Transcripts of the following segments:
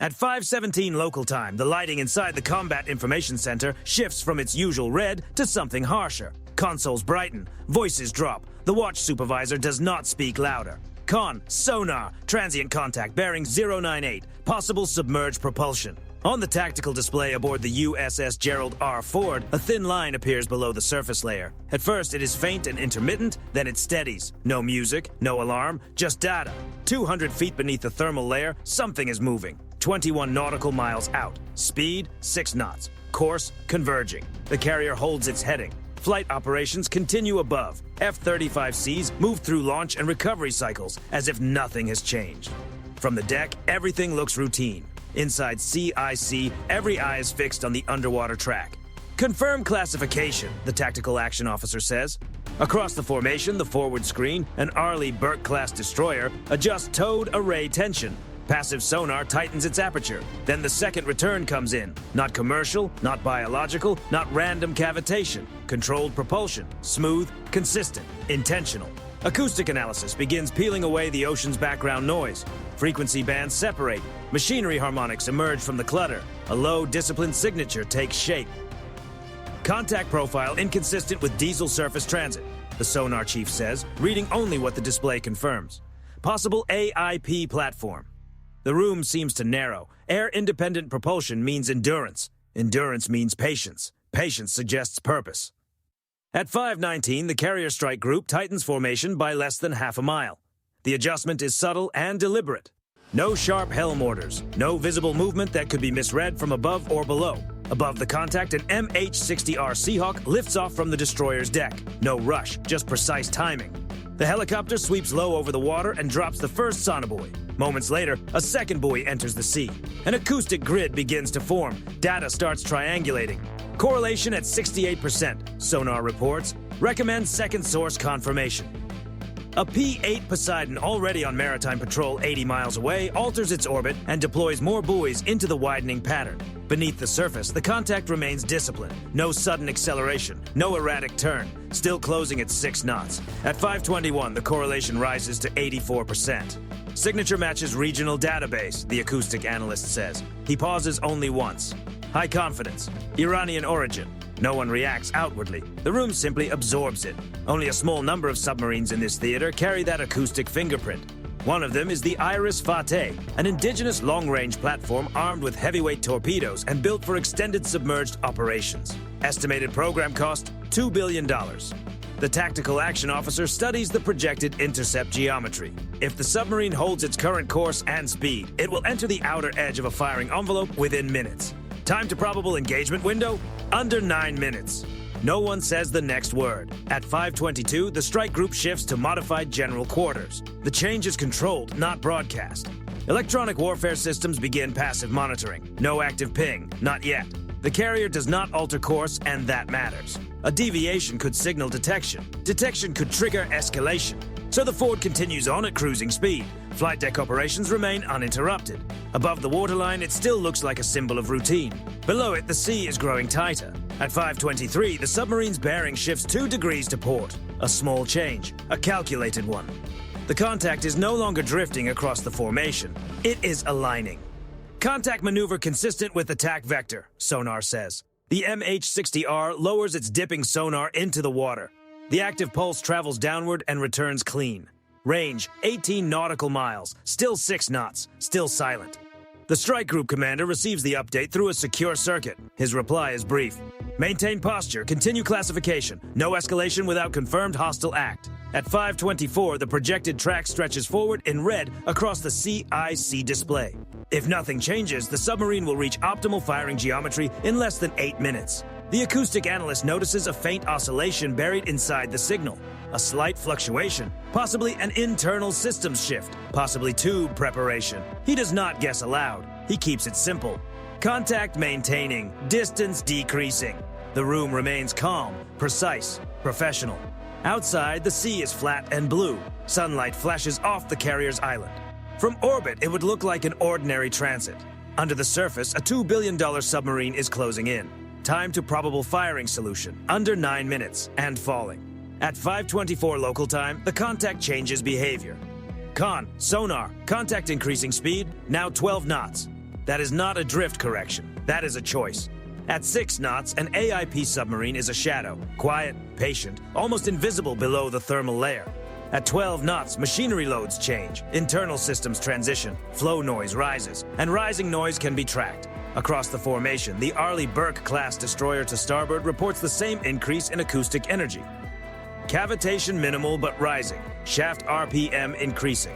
At 5:17 local time, the lighting inside the Combat Information Center shifts from its usual red to something harsher. Consoles brighten, voices drop. The watch supervisor does not speak louder. Con, sonar, transient contact, bearing 098, possible submerged propulsion. On the tactical display aboard the USS Gerald R. Ford, a thin line appears below the surface layer. At first, it is faint and intermittent, then it steadies. No music, no alarm, just data. 200 feet beneath the thermal layer, something is moving. 21 nautical miles out. Speed, 6 knots. Course, converging. The carrier holds its heading. Flight operations continue above. F-35Cs move through launch and recovery cycles as if nothing has changed. From the deck, everything looks routine. Inside CIC, every eye is fixed on the underwater track. Confirm classification, the tactical action officer says. Across the formation, the forward screen, an Arleigh Burke-class destroyer adjusts towed array tension. Passive sonar tightens its aperture. Then the second return comes in. Not commercial, not biological, not random cavitation. Controlled propulsion. Smooth, consistent, intentional. Acoustic analysis begins peeling away the ocean's background noise. Frequency bands separate. Machinery harmonics emerge from the clutter. A low, disciplined signature takes shape. Contact profile inconsistent with diesel surface transit, the sonar chief says, reading only what the display confirms. Possible AIP platform. The room seems to narrow. Air-independent propulsion means endurance. Endurance means patience. Patience suggests purpose. At 5:19, the carrier strike group tightens formation by less than half a mile. The adjustment is subtle and deliberate. No sharp helm orders, no visible movement that could be misread from above or below. Above the contact, an MH-60R Seahawk lifts off from the destroyer's deck. No rush, just precise timing. The helicopter sweeps low over the water and drops the first sonobuoy. Moments later, a second buoy enters the sea. An acoustic grid begins to form. Data starts triangulating. Correlation at 68%, sonar reports. Recommends second source confirmation. A P-8 Poseidon, already on maritime patrol 80 miles away, alters its orbit and deploys more buoys into the widening pattern. Beneath the surface, the contact remains disciplined. No sudden acceleration, no erratic turn. Still closing at 6 knots. At 5:21, the correlation rises to 84%. Signature matches regional database, the acoustic analyst says. He pauses only once. High confidence. Iranian origin. No one reacts outwardly. The room simply absorbs it. Only a small number of submarines in this theater carry that acoustic fingerprint. One of them is the Iris Fateh, an indigenous long-range platform armed with heavyweight torpedoes and built for extended submerged operations. Estimated program cost, $2 billion. The tactical action officer studies the projected intercept geometry. If the submarine holds its current course and speed, it will enter the outer edge of a firing envelope within minutes. Time to probable engagement window? Under 9 minutes. No one says the next word. At 5:22, the strike group shifts to modified general quarters. The change is controlled, not broadcast. Electronic warfare systems begin passive monitoring. No active ping, not yet. The carrier does not alter course, and that matters. A deviation could signal detection. Detection could trigger escalation. So the Ford continues on at cruising speed. Flight deck operations remain uninterrupted. Above the waterline, it still looks like a symbol of routine. Below it, the sea is growing tighter. At 5:23, the submarine's bearing shifts 2 degrees to port. A small change, a calculated one. The contact is no longer drifting across the formation. It is aligning. Contact maneuver consistent with attack vector, sonar says. The MH-60R lowers its dipping sonar into the water. The active pulse travels downward and returns clean. Range, 18 nautical miles, still 6 knots, still silent. The strike group commander receives the update through a secure circuit. His reply is brief. Maintain posture, continue classification, no escalation without confirmed hostile act. At 5:24, the projected track stretches forward in red across the CIC display. If nothing changes, the submarine will reach optimal firing geometry in less than 8 minutes. The acoustic analyst notices a faint oscillation buried inside the signal. A slight fluctuation, possibly an internal systems shift, possibly tube preparation. He does not guess aloud. He keeps it simple. Contact maintaining, distance decreasing. The room remains calm, precise, professional. Outside, the sea is flat and blue. Sunlight flashes off the carrier's island. From orbit, it would look like an ordinary transit. Under the surface, a $2 billion submarine is closing in. Time to probable firing solution, under 9 minutes, and falling. At 5:24 local time, the contact changes behavior. Con, sonar, contact increasing speed, now 12 knots. That is not a drift correction. That is a choice. At 6 knots, an AIP submarine is a shadow, quiet, patient, almost invisible below the thermal layer. At 12 knots, machinery loads change, internal systems transition, flow noise rises, and rising noise can be tracked. Across the formation, the Arleigh Burke-class destroyer to starboard reports the same increase in acoustic energy. Cavitation minimal but rising, shaft RPM increasing.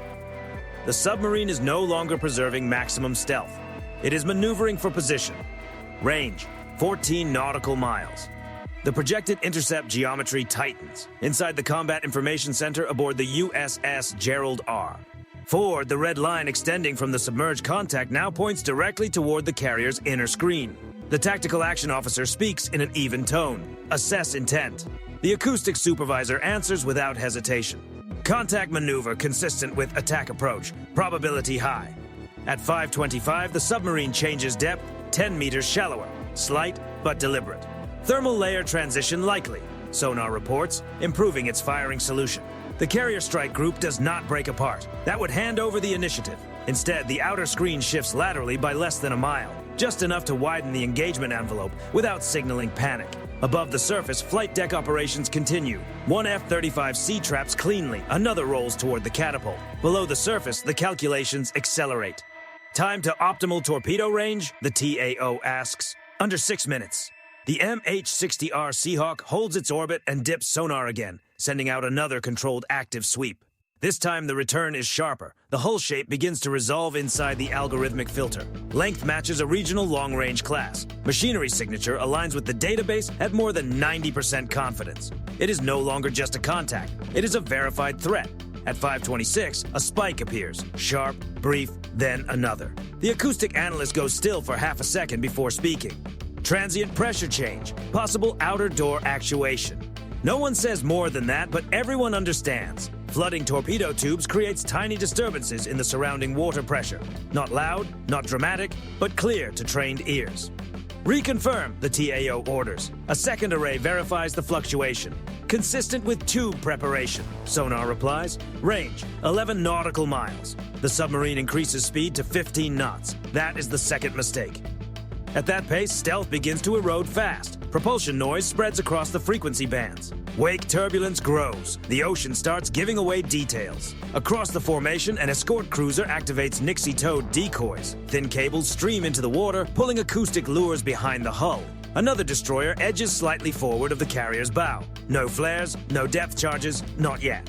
The submarine is no longer preserving maximum stealth. It is maneuvering for position. Range, 14 nautical miles. The projected intercept geometry tightens inside the Combat Information Center aboard the USS Gerald R. Forward, the red line extending from the submerged contact now points directly toward the carrier's inner screen. The tactical action officer speaks in an even tone. Assess intent. The acoustic supervisor answers without hesitation. Contact maneuver consistent with attack approach. Probability high. At 5:25, the submarine changes depth 10 meters shallower. Slight but deliberate. Thermal layer transition likely, sonar reports, improving its firing solution. The carrier strike group does not break apart. That would hand over the initiative. Instead, the outer screen shifts laterally by less than a mile, just enough to widen the engagement envelope without signaling panic. Above the surface, flight deck operations continue. One F-35C traps cleanly, another rolls toward the catapult. Below the surface, the calculations accelerate. Time to optimal torpedo range? The TAO asks. Under 6 minutes. The MH-60R Seahawk holds its orbit and dips sonar again, sending out another controlled active sweep. This time the return is sharper. The hull shape begins to resolve inside the algorithmic filter. Length matches a regional long-range class. Machinery signature aligns with the database at more than 90% confidence. It is no longer just a contact. It is a verified threat. At 5:26, a spike appears. Sharp, brief, then another. The acoustic analyst goes still for half a second before speaking. Transient pressure change. Possible outer door actuation. No one says more than that, but everyone understands. Flooding torpedo tubes creates tiny disturbances in the surrounding water pressure. Not loud, not dramatic, but clear to trained ears. Reconfirm, the TAO orders. A second array verifies the fluctuation. Consistent with tube preparation, sonar replies. Range, 11 nautical miles. The submarine increases speed to 15 knots. That is the second mistake. At that pace, stealth begins to erode fast. Propulsion noise spreads across the frequency bands. Wake turbulence grows. The ocean starts giving away details. Across the formation, an escort cruiser activates Nixie-towed decoys. Thin cables stream into the water, pulling acoustic lures behind the hull. Another destroyer edges slightly forward of the carrier's bow. No flares, no depth charges, not yet.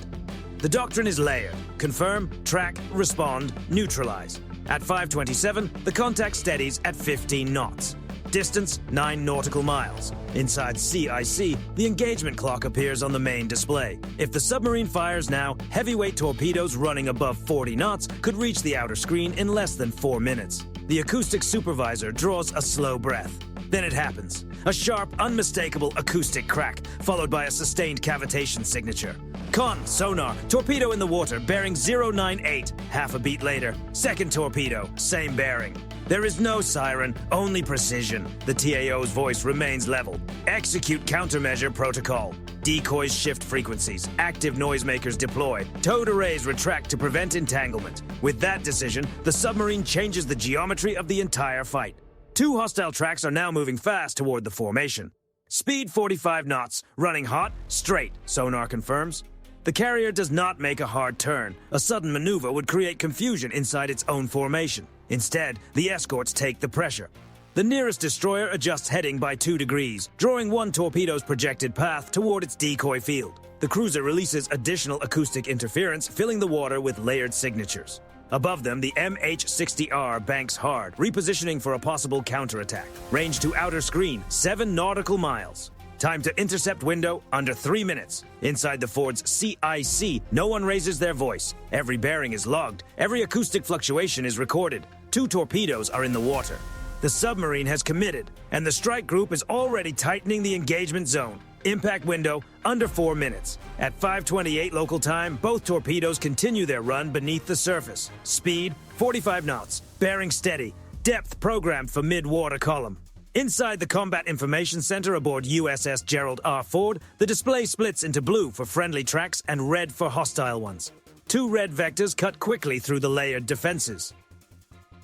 The doctrine is layered. Confirm, track, respond, neutralize. At 5:27, the contact steadies at 15 knots. Distance, 9 nautical miles. Inside CIC, the engagement clock appears on the main display. If the submarine fires now, heavyweight torpedoes running above 40 knots could reach the outer screen in less than 4 minutes. The acoustic supervisor draws a slow breath. Then it happens. A sharp, unmistakable acoustic crack, followed by a sustained cavitation signature. Con, sonar, torpedo in the water, bearing 098. Half a beat later, second torpedo, same bearing. There is no siren, only precision. The TAO's voice remains level. Execute countermeasure protocol. Decoys shift frequencies. Active noisemakers deploy. Towed arrays retract to prevent entanglement. With that decision, the submarine changes the geometry of the entire fight. 2 hostile tracks are now moving fast toward the formation. Speed 45 knots, running hot, straight, sonar confirms. The carrier does not make a hard turn. A sudden maneuver would create confusion inside its own formation. Instead, the escorts take the pressure. The nearest destroyer adjusts heading by 2 degrees, drawing one torpedo's projected path toward its decoy field. The cruiser releases additional acoustic interference, filling the water with layered signatures. Above them, the MH-60R banks hard, repositioning for a possible counterattack. Range to outer screen, 7 nautical miles. Time to intercept window, under 3 minutes. Inside the Ford's CIC, no one raises their voice. Every bearing is logged. Every acoustic fluctuation is recorded. 2 torpedoes are in the water. The submarine has committed, and the strike group is already tightening the engagement zone. Impact window, under 4 minutes. At 5:28 local time, both torpedoes continue their run beneath the surface. Speed, 45 knots. Bearing steady. Depth programmed for mid-water column. Inside the Combat Information Center aboard USS Gerald R. Ford, the display splits into blue for friendly tracks and red for hostile ones. 2 red vectors cut quickly through the layered defenses.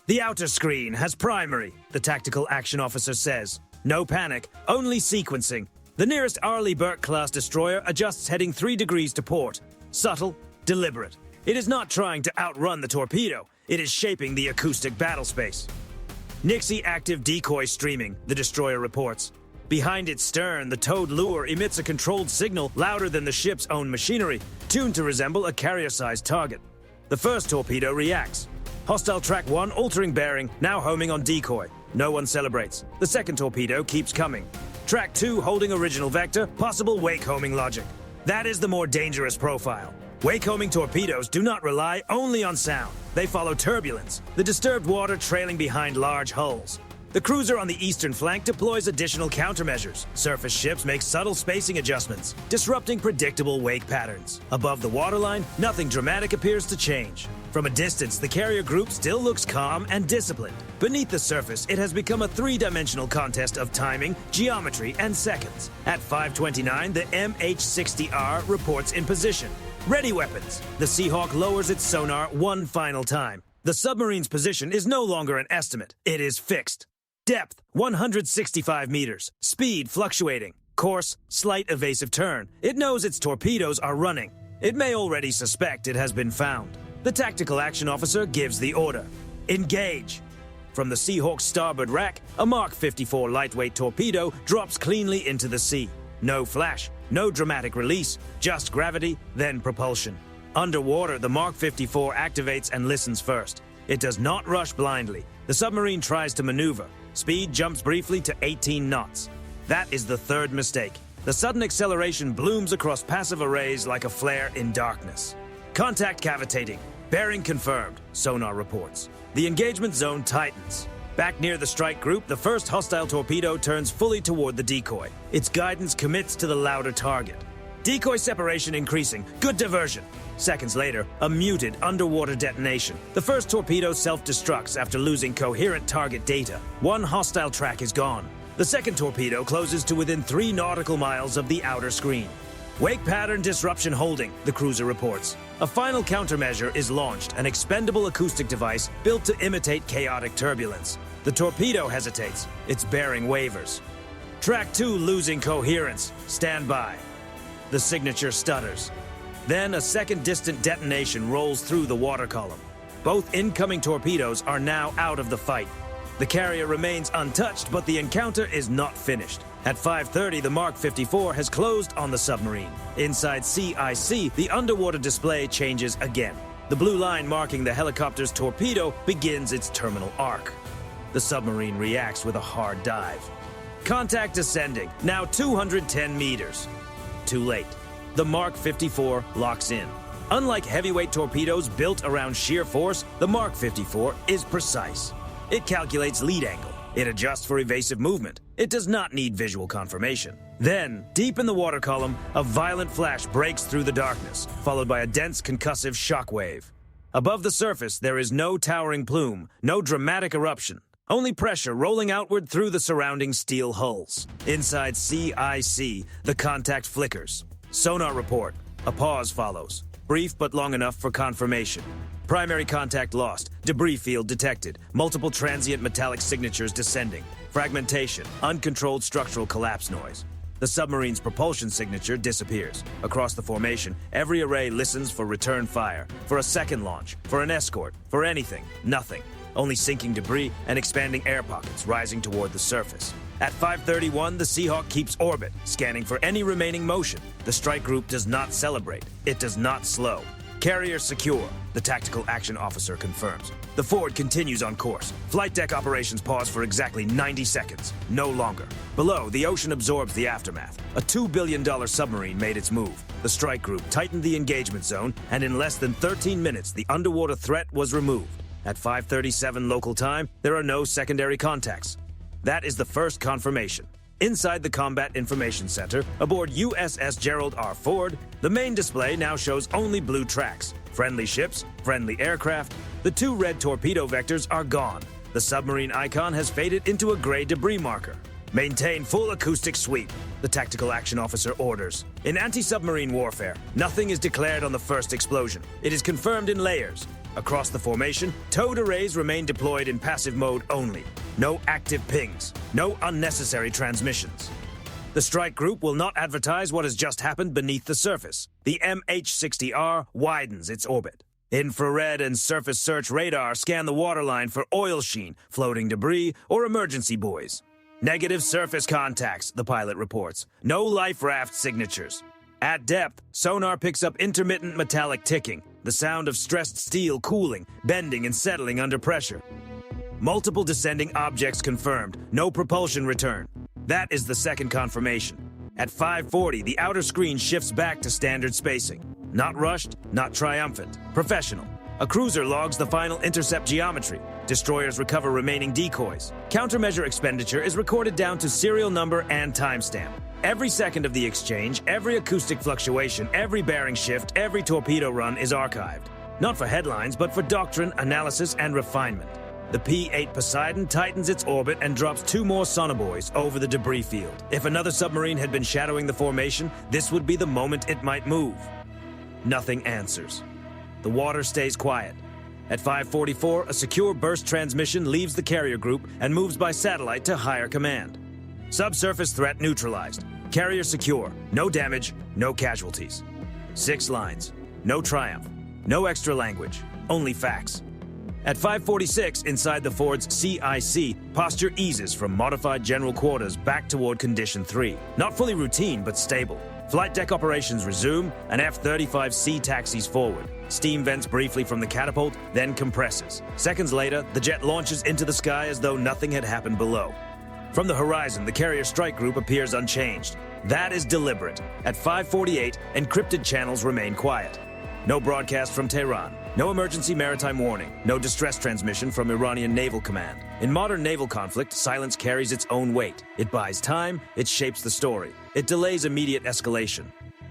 The outer screen has primary, the tactical action officer says. No panic, only sequencing. The nearest Arleigh Burke-class destroyer adjusts heading 3 degrees to port. Subtle, deliberate. It is not trying to outrun the torpedo. It is shaping the acoustic battle space. Nixie active decoy streaming, the destroyer reports. Behind its stern, the towed lure emits a controlled signal louder than the ship's own machinery, tuned to resemble a carrier-sized target. The first torpedo reacts. Hostile track 1 altering bearing, now homing on decoy. No one celebrates. The second torpedo keeps coming. Track 2 holding original vector, possible wake-homing logic. That is the more dangerous profile. Wake-homing torpedoes do not rely only on sound. They follow turbulence, the disturbed water trailing behind large hulls. The cruiser on the eastern flank deploys additional countermeasures. Surface ships make subtle spacing adjustments, disrupting predictable wake patterns. Above the waterline, nothing dramatic appears to change. From a distance, the carrier group still looks calm and disciplined. Beneath the surface, it has become a 3-dimensional contest of timing, geometry, and seconds. At 5:29, the MH-60R reports in position. Ready weapons. The Seahawk lowers its sonar one final time. The submarine's position is no longer an estimate. It is fixed. Depth, 165 meters. Speed, fluctuating. Course, slight evasive turn. It knows its torpedoes are running. It may already suspect it has been found. The tactical action officer gives the order. Engage. From the Seahawk's starboard rack, a Mark 54 lightweight torpedo drops cleanly into the sea. No flash, no dramatic release, just gravity, then propulsion. Underwater, the Mark 54 activates and listens first. It does not rush blindly. The submarine tries to maneuver. Speed jumps briefly to 18 knots. That is the third mistake. The sudden acceleration blooms across passive arrays like a flare in darkness. Contact cavitating. Bearing confirmed, sonar reports. The engagement zone tightens. Back near the strike group, the first hostile torpedo turns fully toward the decoy. Its guidance commits to the louder target. Decoy separation increasing. Good diversion. Seconds later, a muted underwater detonation. The first torpedo self-destructs after losing coherent target data. One hostile track is gone. The second torpedo closes to within 3 nautical miles of the outer screen. Wake pattern disruption holding, the cruiser reports. A final countermeasure is launched, an expendable acoustic device built to imitate chaotic turbulence. The torpedo hesitates. Its bearing wavers. Track 2 losing coherence. Stand by. The signature stutters. Then a second distant detonation rolls through the water column. Both incoming torpedoes are now out of the fight. The carrier remains untouched, but the encounter is not finished. At 5:30, the Mark 54 has closed on the submarine. Inside CIC, the underwater display changes again. The blue line marking the helicopter's torpedo begins its terminal arc. The submarine reacts with a hard dive. Contact descending, now 210 meters. Too late. The Mark 54 locks in. Unlike heavyweight torpedoes built around sheer force, the Mark 54 is precise. It calculates lead angle. It adjusts for evasive movement. It does not need visual confirmation. Then, deep in the water column, a violent flash breaks through the darkness, followed by a dense concussive shock wave. Above the surface, there is no towering plume, no dramatic eruption. Only pressure rolling outward through the surrounding steel hulls. Inside CIC, the contact flickers. Sonar report. A pause follows. Brief but long enough for confirmation. Primary contact lost. Debris field detected. Multiple transient metallic signatures descending. Fragmentation. Uncontrolled structural collapse noise. The submarine's propulsion signature disappears. Across the formation, every array listens for return fire, for a second launch, for an escort, for anything. Nothing. Only sinking debris and expanding air pockets rising toward the surface. At 5:31, the Seahawk keeps orbit, scanning for any remaining motion. The strike group does not celebrate. It does not slow. Carrier secure, the tactical action officer confirms. The Ford continues on course. Flight deck operations pause for exactly 90 seconds, no longer. Below, the ocean absorbs the aftermath. A $2 billion submarine made its move. The strike group tightened the engagement zone, and in less than 13 minutes, the underwater threat was removed. At 5:37 local time, there are no secondary contacts. That is the first confirmation. Inside the Combat Information Center, aboard USS Gerald R. Ford, the main display now shows only blue tracks. Friendly ships, friendly aircraft. The 2 red torpedo vectors are gone. The submarine icon has faded into a gray debris marker. Maintain full acoustic sweep, the tactical action officer orders. In anti-submarine warfare, nothing is declared on the first explosion. It is confirmed in layers. Across the formation, towed arrays remain deployed in passive mode only. No active pings, no unnecessary transmissions. The strike group will not advertise what has just happened beneath the surface. The MH-60R widens its orbit. Infrared and surface search radar scan the waterline for oil sheen, floating debris, or emergency buoys. Negative surface contacts, the pilot reports. No life raft signatures. At depth, sonar picks up intermittent metallic ticking, the sound of stressed steel cooling, bending and settling under pressure. Multiple descending objects confirmed, no propulsion return. That is the second confirmation. At 5:40, the outer screen shifts back to standard spacing. Not rushed, not triumphant, professional. A cruiser logs the final intercept geometry. Destroyers recover remaining decoys. Countermeasure expenditure is recorded down to serial number and timestamp. Every second of the exchange, every acoustic fluctuation, every bearing shift, every torpedo run is archived. Not for headlines, but for doctrine, analysis, and refinement. The P-8 Poseidon tightens its orbit and drops 2 more sonobuoys over the debris field. If another submarine had been shadowing the formation, this would be the moment it might move. Nothing answers. The water stays quiet. At 5:44, a secure burst transmission leaves the carrier group and moves by satellite to higher command. Subsurface threat neutralized. Carrier secure. No damage, no casualties. 6 lines. No triumph. No extra language. Only facts. At 5:46, inside the Ford's CIC, posture eases from modified general quarters back toward condition 3. Not fully routine, but stable. Flight deck operations resume, and F-35C taxis forward. Steam vents briefly from the catapult, then compresses. Seconds later, the jet launches into the sky as though nothing had happened below. From the horizon, the carrier strike group appears unchanged. That is deliberate. At 5:48, encrypted channels remain quiet. No broadcast from Tehran. No emergency maritime warning. No distress transmission from Iranian Naval Command. In modern naval conflict, silence carries its own weight. It buys time, it shapes the story. It delays immediate escalation.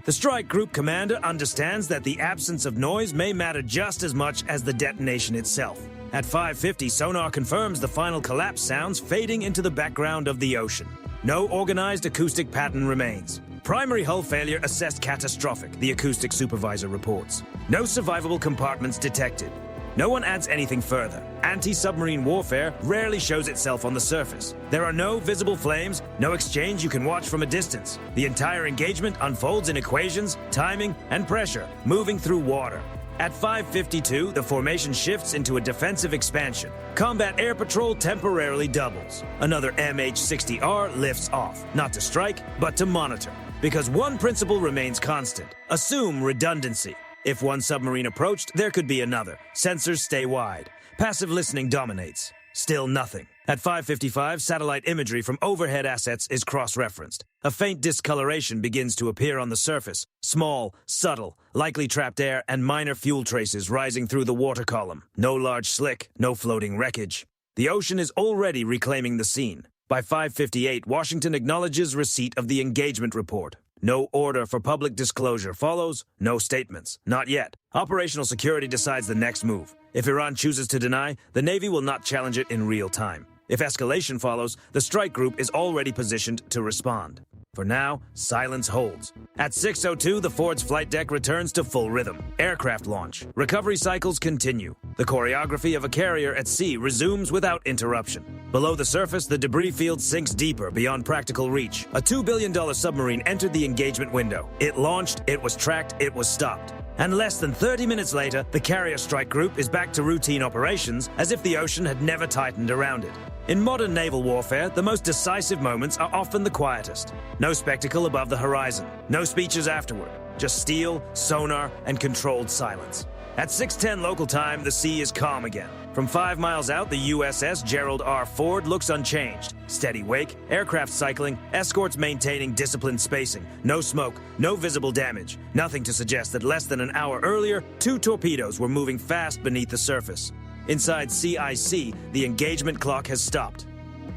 The strike group commander understands that the absence of noise may matter just as much as the detonation itself. At 5:50, sonar confirms the final collapse sounds fading into the background of the ocean. No organized acoustic pattern remains. Primary hull failure assessed catastrophic, the acoustic supervisor reports. No survivable compartments detected. No one adds anything further. Anti-submarine warfare rarely shows itself on the surface. There are no visible flames, no exchange you can watch from a distance. The entire engagement unfolds in equations, timing, and pressure, moving through water. At 5:52, the formation shifts into a defensive expansion. Combat air patrol temporarily doubles. Another MH-60R lifts off, not to strike, but to monitor. Because one principle remains constant: assume redundancy. If one submarine approached, there could be another. Sensors stay wide. Passive listening dominates. Still nothing. At 5:55, satellite imagery from overhead assets is cross-referenced. A faint discoloration begins to appear on the surface. Small, subtle, likely trapped air and minor fuel traces rising through the water column. No large slick, no floating wreckage. The ocean is already reclaiming the scene. By 5:58, Washington acknowledges receipt of the engagement report. No order for public disclosure follows, no statements. Not yet. Operational security decides the next move. If Iran chooses to deny, the Navy will not challenge it in real time. If escalation follows, the strike group is already positioned to respond. For now, silence holds. At 6:02, the Ford's flight deck returns to full rhythm. Aircraft launch. Recovery cycles continue. The choreography of a carrier at sea resumes without interruption. Below the surface, the debris field sinks deeper beyond practical reach. A $2 billion submarine entered the engagement window. It launched, it was tracked, it was stopped. And less than 30 minutes later, the carrier strike group is back to routine operations as if the ocean had never tightened around it. In modern naval warfare, the most decisive moments are often the quietest. No spectacle above the horizon. No speeches afterward. Just steel, sonar, and controlled silence. At 6:10 local time, the sea is calm again. From 5 miles out, the USS Gerald R. Ford looks unchanged. Steady wake, aircraft cycling, escorts maintaining disciplined spacing. No smoke, no visible damage. Nothing to suggest that less than an hour earlier, 2 torpedoes were moving fast beneath the surface. Inside CIC, the engagement clock has stopped.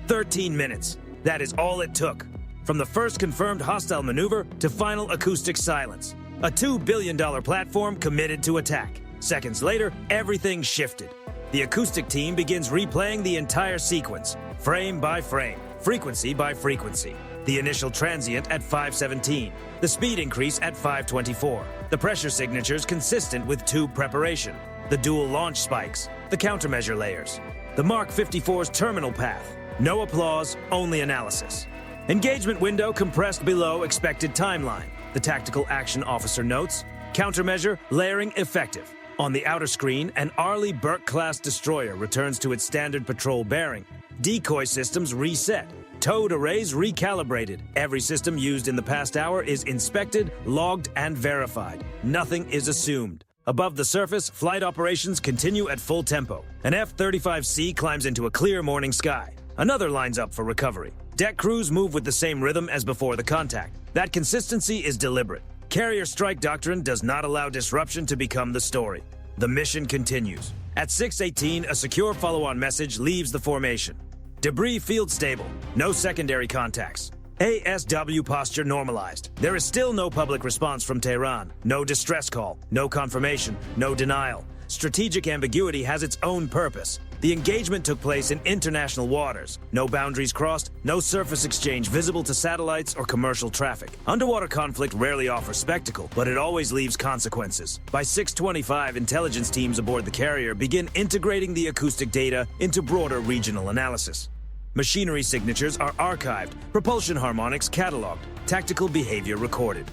13 minutes. That is all it took. From the first confirmed hostile maneuver to final acoustic silence. A $2 billion platform committed to attack. Seconds later, everything shifted. The acoustic team begins replaying the entire sequence, frame by frame, frequency by frequency. The initial transient at 5:17, the speed increase at 5:24, the pressure signatures consistent with tube preparation. the dual launch spikes, the countermeasure layers, the Mark 54's terminal path. No applause, only analysis. Engagement window compressed below expected timeline. The tactical action officer notes, countermeasure layering effective. On the outer screen, an Arleigh Burke-class destroyer returns to its standard patrol bearing. Decoy systems reset. Towed arrays recalibrated. Every system used in the past hour is inspected, logged, and verified. Nothing is assumed. Above the surface, flight operations continue at full tempo. An F-35C climbs into a clear morning sky. Another lines up for recovery. Deck crews move with the same rhythm as before the contact. That consistency is deliberate. Carrier strike doctrine does not allow disruption to become the story. The mission continues. At 6:18, a secure follow-on message leaves the formation. Debris field stable. No secondary contacts. ASW posture normalized. There is still no public response from Tehran. No distress call. No confirmation. No denial. Strategic ambiguity has its own purpose. The engagement took place in international waters. No boundaries crossed, no surface exchange visible to satellites or commercial traffic. Underwater conflict rarely offers spectacle, but it always leaves consequences. By 6:25, intelligence teams aboard the carrier begin integrating the acoustic data into broader regional analysis. Machinery signatures are archived, propulsion harmonics cataloged, tactical behavior recorded.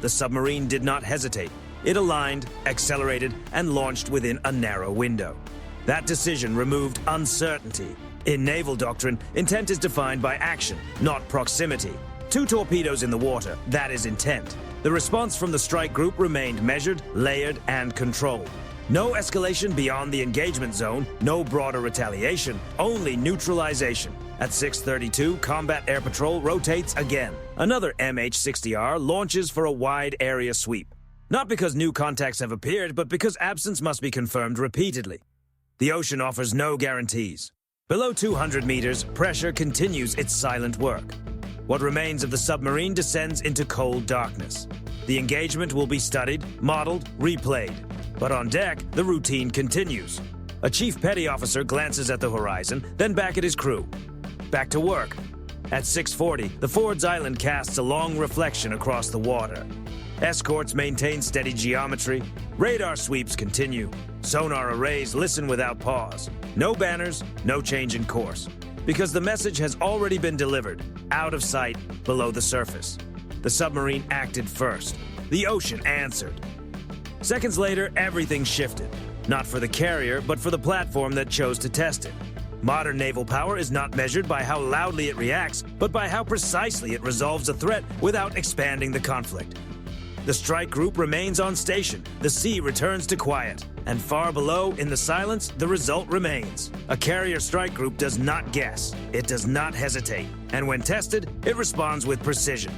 The submarine did not hesitate. It aligned, accelerated, and launched within a narrow window. That decision removed uncertainty. In naval doctrine, intent is defined by action, not proximity. 2 torpedoes in the water, that is intent. The response from the strike group remained measured, layered, and controlled. No escalation beyond the engagement zone, no broader retaliation, only neutralization. At 6:32, Combat Air Patrol rotates again. Another MH-60R launches for a wide area sweep. Not because new contacts have appeared, but because absence must be confirmed repeatedly. The ocean offers no guarantees. Below 200 meters, pressure continues its silent work. What remains of the submarine descends into cold darkness. The engagement will be studied, modeled, replayed. But on deck, the routine continues. A chief petty officer glances at the horizon, then back at his crew. Back to work. At 6:40, the Ford's Island casts a long reflection across the water. Escorts maintain steady geometry. Radar sweeps continue. Sonar arrays listen without pause. No banners, no change in course. Because the message has already been delivered, out of sight, below the surface. The submarine acted first. The ocean answered. Seconds later, everything shifted. Not for the carrier, but for the platform that chose to test it. Modern naval power is not measured by how loudly it reacts, but by how precisely it resolves a threat without expanding the conflict. The strike group remains on station. The sea returns to quiet. And far below, in the silence, the result remains. A carrier strike group does not guess. It does not hesitate. And when tested, it responds with precision.